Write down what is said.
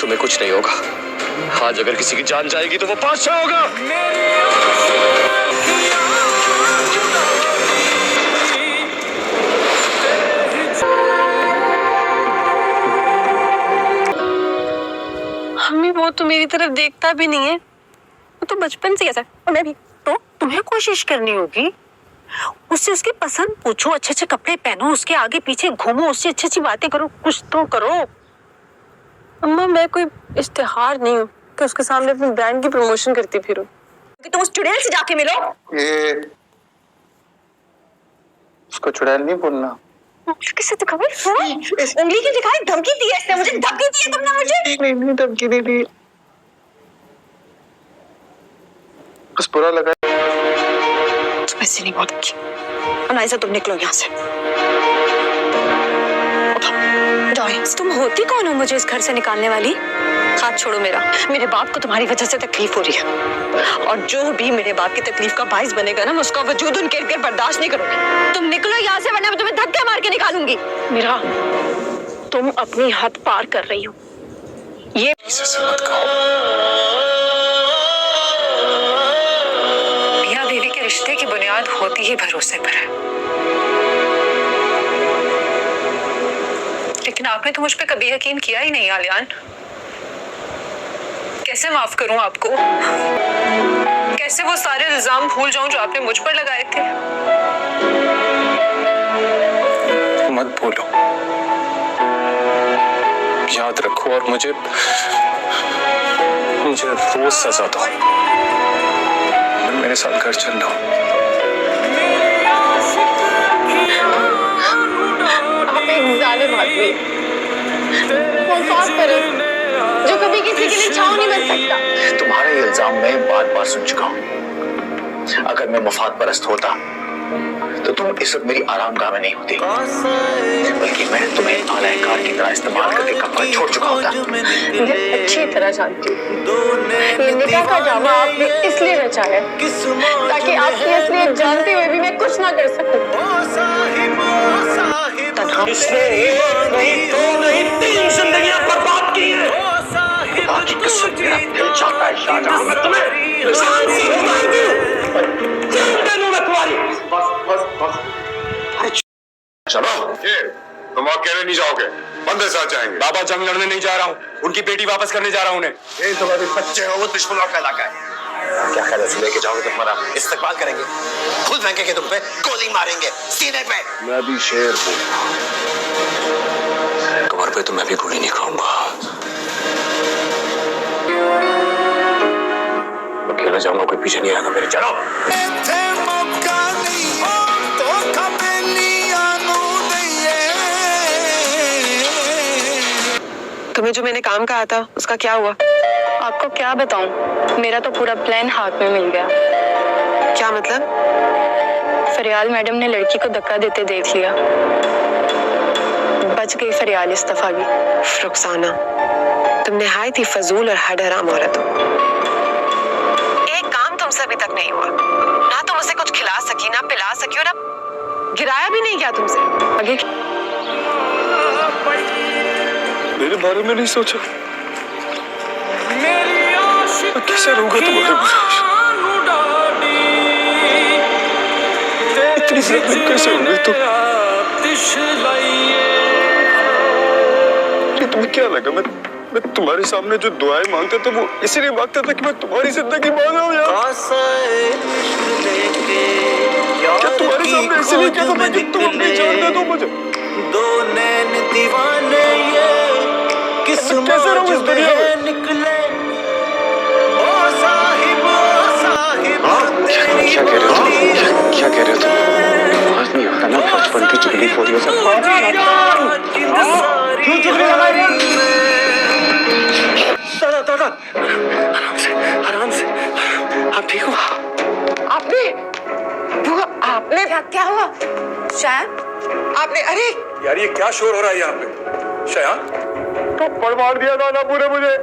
तुम्हें कुछ नहीं होगा। आज अगर किसी की जान जाएगी तो वो बादशाह होगा। मम्मी वो तो मेरी तरफ देखता भी नहीं है, वो तो बचपन से ऐसा। और मैं भी। तो तुम्हें कोशिश करनी होगी, उससे उसकी पसंद पूछो, अच्छे अच्छे कपड़े पहनो, उसके आगे पीछे घूमो, उससे अच्छी अच्छी बातें करो, कुछ तो करो। अम्मा मैं कोई इश्तिहार नहीं हूँ कि उसके सामने अपने ब्रांड की प्रमोशन करती फिरूं। कि तुम उस चुड़ैल से जाके मिलो। ये उसको चुड़ैल नहीं बोलना। किससे तो खबर? उंगली की दिखाई, धमकी दी है इसने मुझे, धमकी दी है तुमने मुझे। नहीं धमकी नहीं दी, बस बुरा लगा। तुम ऐसे नहीं बहुत अच्छी। अनाइसा तुम निकलो यहाँ से, जाओ यहाँ से। तुम होती कौन हो मुझे इस घर से निकालने वाली? हाथ छोड़ो मेरा। मेरे बाप को तुम्हारी वजह से तकलीफ हो रही है, और जो भी मेरे बाप की तकलीफ का बाइस बनेगा ना, मैं उसका वजूद उनके इर्द गिर्द बर्दाश्त नहीं करूंगी। तुम निकलो यहाँ से, वरना मैं तुम्हें धक्के मार के निकालूंगी। मेरा, तुम अपनी हद पार कर रही हो। ये मत कहो। मियां बीवी के रिश्ते की बुनियाद होती ही भरोसे पर है, लेकिन आपने तो मुझ पे कभी यकीन किया ही नहीं आलियान। कैसे माफ करूं आपको? कैसे वो सारे इल्जाम भूल जाऊं जो आपने मुझ पर लगाए थे? मत भूलो, याद रखो, और मुझे रोज सजा दो। मेरे साथ घर चल लो। आप एक जालिम आदमी, इंसाफ करें, जो कभी किसी के लिए छांव नहीं बन सकता। तुम्हारे इल्जाम मैं बार बार सुन चुका हूँ। अगर मैं मफाद परस्त होता तो तुम इस वक्त मेरी आरामगाह में नहीं होती, बल्कि मैं तुम्हें आलायकार की तरह इस्तेमाल करके कपड़ा छोड़ चुका होता। मैं अच्छी तरह जानती हूँ ये निकाह का जामा आपने इसलिए रचाया ताकि आपकी असलियत जानते हुए भी मैं कुछ ना कर सकूं। तीन जिंदगियां बर्बाद की हैं। खुदा की कसम, मेरा दिल चाहता है शाहजहां, मैं तुम्हें जान से मार दूं। तीन दिनों में तुम्हारी। बस। अरे चलो, ये तुम अकेले नहीं जाओगे, बंदे साथ जाएंगे। बाबा जंग लड़ने नहीं जा रहा हूँ, उनकी बेटी वापस करने जा रहा हूँ उन्हें। ये तुम्हारे बच्चे हो, वो दुश्मनों का इलाका है। क्या ख्याल से लेके जाओगे तो तुम्हारा इस्तेमाल करेंगे, खुद फेंकेंगे तुम पे, गोली मारेंगे सीने पे। मैं भी शेर हूँ। तुम्हारे पे तो मैं भी गोली नहीं खाऊंगा। अकेला जाऊंगा, कोई पीछे नहीं आएगा मेरे। चलो। तुम्हें जो मैंने काम कहा था उसका क्या हुआ? आपको क्या बताऊं, मेरा तो पूरा प्लान हाथ में मिल गया। क्या मतलब? फरियाल मैडम ने लड़की को धक्का देते देख लिया, बच गई फरियाल इस दफा भी। रुखसाना, तुम निहायत ही फजूल और हडहराम औरत हो। एक काम तुमसे अभी तक नहीं हुआ, ना तुम उसे कुछ खिला सकी, ना पिला सकी, और अब गिराया भी नहीं क्या तुमसे? आगे मेरे बारे में नहीं सोचा, मैं कैसे रहूंगा तुम्हारे बगैर? इतनी ज़िंदगी कैसे हो गई तुम? तुम्हें क्या लगा मैं तुम्हारे सामने जो दुआएं मांगता था वो इसलिए मांगता था कि मैं तुम्हारी जिंदगी मांगूं यार? क्या तुम्हारे सामने इसलिए कहता था कि तुम अपनी जान दे दो मुझे? दो नैन दीवाने ये किस कैसे रहूं इस दुनिया में? निकले ओ साहिब क्या कह रहे हो तुम? क्या कह रहे हो तुम? आज नहीं होता ना, बचपन की चुगली हो रही हो सब। क्यों चुगली लगा रहे हो? दादा आराम से आप ठीक हो? आपने क्या हुआ? शायद आपने, अरे यार ये क्या शोर हो रहा है यहाँ पे? शयान थप्पड़ मार दिया दादा पूरे मुझे।